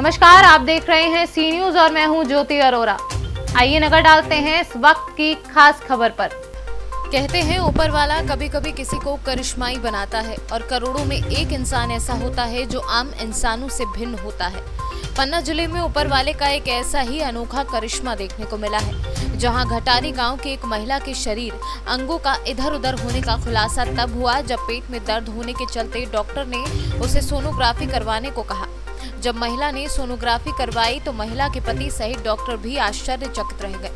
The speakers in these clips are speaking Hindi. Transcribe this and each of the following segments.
नमस्कार, आप देख रहे हैं सी न्यूज और मैं हूं ज्योति अरोरा। आइए नजर डालते हैं इस वक्त की खास खबर पर। कहते हैं ऊपर वाला कभी कभी किसी को करिश्माई बनाता है और करोड़ों में एक इंसान ऐसा होता है जो आम इंसानों से भिन्न होता है। पन्ना जिले में ऊपर वाले का एक ऐसा ही अनोखा करिश्मा देखने को मिला है, जहां घटारी गांव की एक महिला के शरीर अंगों का इधर उधर होने का खुलासा तब हुआ जब पेट में दर्द होने के चलते डॉक्टर ने उसे सोनोग्राफी करवाने को कहा। जब महिला ने सोनोग्राफी करवाई तो महिला के पति सहित डॉक्टर भी आश्चर्यचकित रह गए।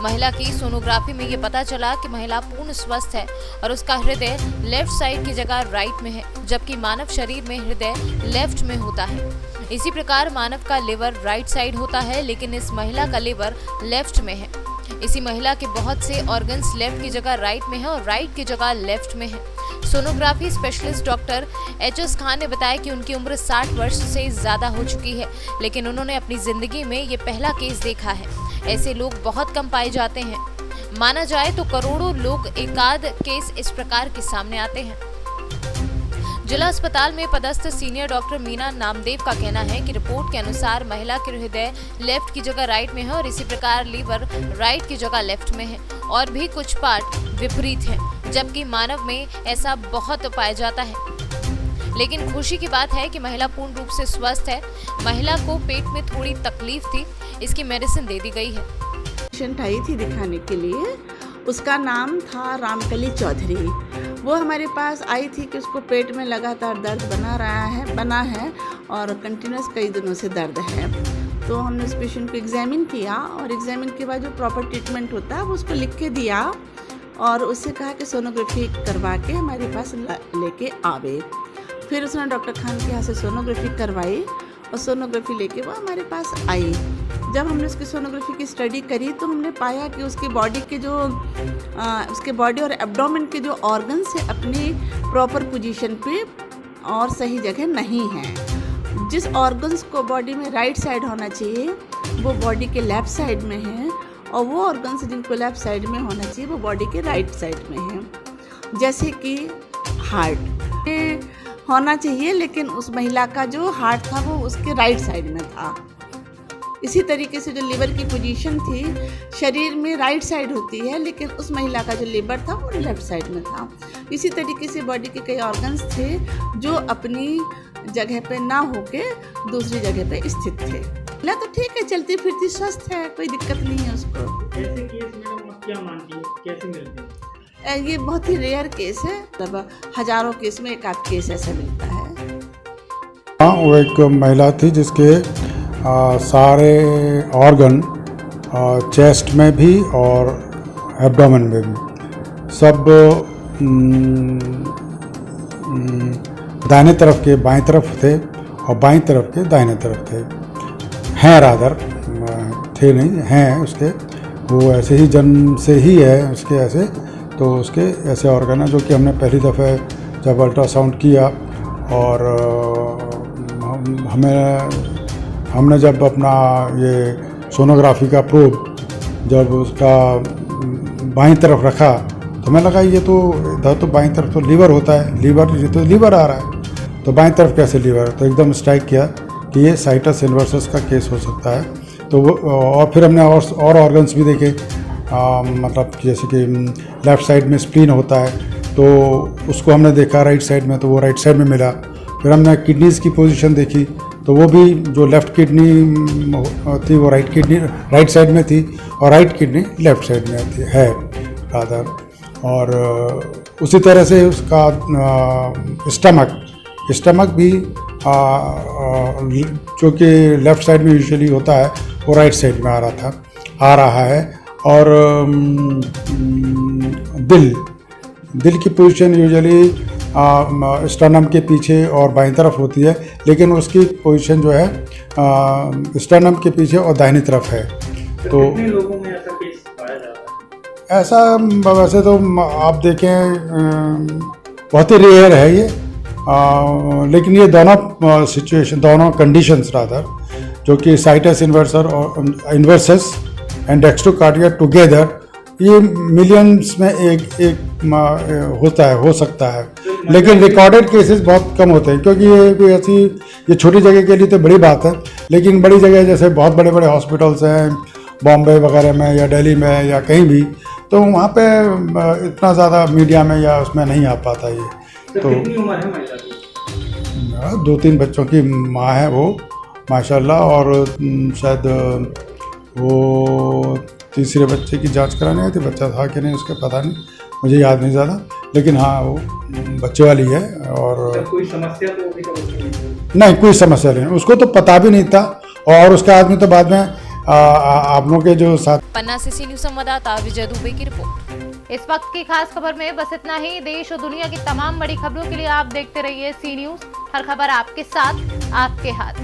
महिला की सोनोग्राफी में ये पता चला कि महिला पूर्ण स्वस्थ है और उसका हृदय लेफ्ट साइड की जगह राइट में है, जबकि मानव शरीर में हृदय लेफ्ट में होता है। इसी प्रकार मानव का लिवर राइट साइड होता है, लेकिन इस महिला का लिवर लेफ्ट में है। इसी महिला के बहुत से ऑर्गन्स लेफ्ट की जगह राइट में है और राइट की जगह लेफ्ट में है। Sonography specialist doctor HS. Khan ने बताया कि उनकी उम्र 60 वर्ष से ज्यादा हो चुकी है, लेकिन उन्होंने अपनी जिंदगी में ये पहला केस देखा है। ऐसे लोग बहुत कम पाए जाते हैं। माना जाए तो करोड़ों लोग एकाध केस इस प्रकार के सामने आते हैं। जिला अस्पताल में पदस्थ सीनियर डॉक्टर मीना नामदेव का कहना है कि रिपोर्ट के अनुसार महिला के हृदय लेफ्ट की जगह राइट में है और इसी प्रकार लीवर राइट की जगह लेफ्ट में है और भी कुछ पार्ट विपरीत हैं, जबकि मानव में ऐसा बहुत पाया जाता है। लेकिन खुशी की बात है कि महिला पूर्ण रूप से स्वस्थ है। महिला को पेट में थोड़ी तकलीफ थी, इसकी मेडिसिन दे दी गई है। पेशेंट आई थी दिखाने के लिए, उसका नाम था रामकली चौधरी। वो हमारे पास आई थी कि उसको पेट में लगातार दर्द बना है और कंटिन्यूस कई दिनों से दर्द है। तो हमने उस पेशेंट को एग्जामिन किया और एग्जामिन के बाद जो प्रॉपर ट्रीटमेंट होता है वो उसको लिख के दिया और उससे कहा कि सोनोग्राफी करवा के हमारे पास लेके आवे। फिर उसने डॉक्टर खान के यहाँ से सोनोग्राफी करवाई और सोनोग्राफी लेके वो हमारे पास आई। जब हमने उसकी सोनोग्राफी की स्टडी करी तो हमने पाया कि उसकी बॉडी के जो उसके बॉडी और एब्डोमेन के जो ऑर्गन्स है अपनी प्रॉपर पोजीशन पे और सही जगह नहीं है। जिस ऑर्गन्स को बॉडी में राइट साइड होना चाहिए वो बॉडी के लेफ्ट साइड में है और वो ऑर्गन्स जिनको लेफ्ट साइड में होना चाहिए वो बॉडी के राइट साइड में है। जैसे कि हार्ट होना चाहिए, लेकिन उस महिला का जो हार्ट था वो उसके राइट साइड में था। इसी तरीके से जो लिवर की पोजीशन थी, शरीर में राइट साइड होती है, लेकिन उस महिला का जो लिवर था वो लेफ्ट साइड में था। इसी तरीके से बॉडी के कई ऑर्गन्स थे जो अपनी जगह पे ना होके दूसरी जगह पे स्थित थे। ना तो ठीक है, चलती फिरती स्वस्थ है, कोई दिक्कत नहीं है उसको। ऐसे केस मैडम आप क्या मानती हैं, कैसे मिलते हैं? ये बहुत ही रेयर केस है, मतलब हजारों केस में एक आध केस ऐसा मिलता है। हाँ, वो एक महिला थी जिसके सारे ऑर्गन चेस्ट में भी और एब्डोमेन में भी सब दाहिने तरफ के बाएं तरफ थे और बाएं तरफ के दाहिने तरफ थे। हैं रादर थे नहीं हैं उसके, वो ऐसे ही जन्म से ही है उसके ऐसे। तो उसके ऐसे ऑर्गन है जो कि हमने पहली दफ़े जब अल्ट्रासाउंड किया और हमने जब अपना ये सोनोग्राफी का प्रोब जब उसका बाईं तरफ रखा तो हमें लगा ये तो इधर तो बाईं तरफ तो लीवर होता है, ये तो लीवर आ रहा है, तो बाईं तरफ कैसे लीवर? तो एकदम स्ट्राइक किया कि ये साइटस इन्वर्सस का केस हो सकता है। तो वो और फिर हमने और ऑर्गन्स भी देखे, मतलब जैसे कि लेफ़्ट साइड में स्प्लीन होता है तो उसको हमने देखा राइट साइड में, तो वो राइट साइड में मिला। फिर हमने किडनीज़ की पोजीशन देखी तो वो भी जो लेफ़्ट किडनी थी वो राइट साइड में थी और राइट किडनी लेफ़्ट साइड में है रादर। और उसी तरह से उसका स्टमक भी जो कि लेफ़्ट साइड में यूजुअली होता है वो राइट साइड में आ रहा है। और दिल की पोजीशन यूजुअली स्टर्नम के पीछे और बाईं तरफ होती है, लेकिन उसकी पोजीशन जो है स्टर्नम के पीछे और दाहिनी तरफ है। तो कितने लोगों में ऐसा केस पाया जाता है? ऐसा वैसे तो आप देखें बहुत ही रेयर है ये, लेकिन ये दोनों कंडीशंस रादर जो कि साइटस इन्वर्सस एंड डेक्स्ट्रोकार्डिया टुगेदर, ये मिलियंस में एक हो सकता है, लेकिन रिकॉर्डेड केसेस बहुत कम होते हैं क्योंकि ये छोटी जगह के लिए तो बड़ी बात है, लेकिन बड़ी जगह जैसे बहुत बड़े बड़े हॉस्पिटल्स हैं बॉम्बे वगैरह में या दिल्ली में या कहीं भी, तो वहाँ पे इतना ज़्यादा मीडिया में या उसमें नहीं आ पाता ये। तो कितनी उम्र है महिला की? 2-3 बच्चों की माँ है वो माशाल्लाह, और शायद वो तीसरे बच्चे की जांच कराने आई थी, बच्चा था कि नहीं उसका पता नहीं, मुझे याद नहीं ज़्यादा, लेकिन हाँ वो बच्चे वाली है। और कोई समस्या तो अभी तक नहीं, कोई समस्या नहीं, उसको तो पता भी नहीं था, और उसका आदमी तो बाद में आप लोगों के जो साथ। पन्ना से सी न्यूज़ संवाददाता विजय दुबे की रिपोर्ट। इस वक्त की खास खबर में बस इतना ही। देश और दुनिया की तमाम बड़ी खबरों के लिए आप देखते रहिए सी न्यूज़। हर खबर आपके साथ, आपके हाथ।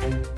है